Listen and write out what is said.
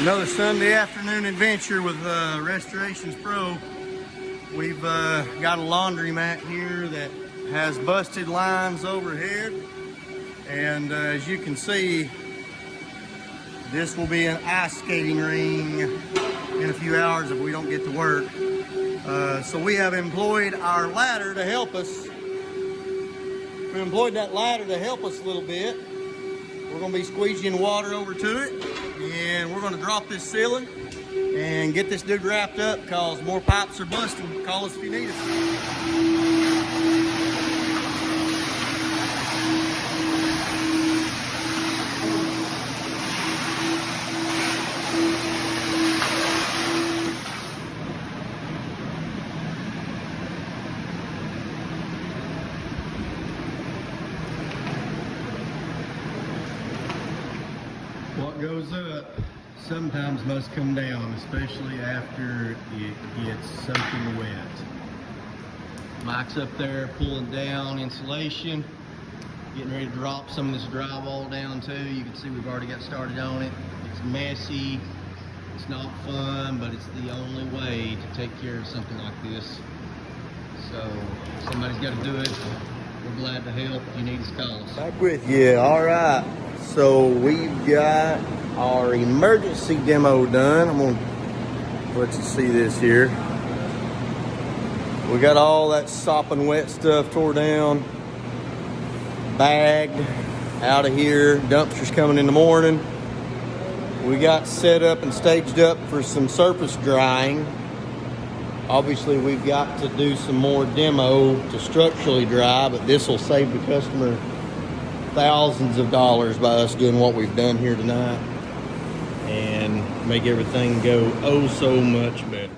Another Sunday afternoon adventure with Restorations Pro. We've got a laundromat here that has busted lines overhead, and as you can see, this will be an ice skating ring in a few hours if we don't get to work. So we have employed our ladder to help us. We employed that ladder to help us a little bit. We're going to be squeegeeing water over to it, and we're going to drop this ceiling and get this dude wrapped up because more pipes are busting. Call us if you need us. What goes up sometimes must come down, especially after it gets soaking wet. Mike's up there pulling down insulation, getting ready to drop some of this drywall down too. You can see we've already got started on it. It's messy, it's not fun, but it's the only way to take care of something like this. So somebody's got to do it. We're glad to help. If you need us, call us. Back with you. All right. So we've got our emergency demo done. I'm going to let you see this here. We got all that sopping wet stuff tore down, bagged out of here. Dumpsters coming in the morning. We got set up and staged up for some surface drying. Obviously, we've got to do some more demo to structurally dry, but this will save the customer thousands of dollars by us doing what we've done here tonight and make everything go oh so much better.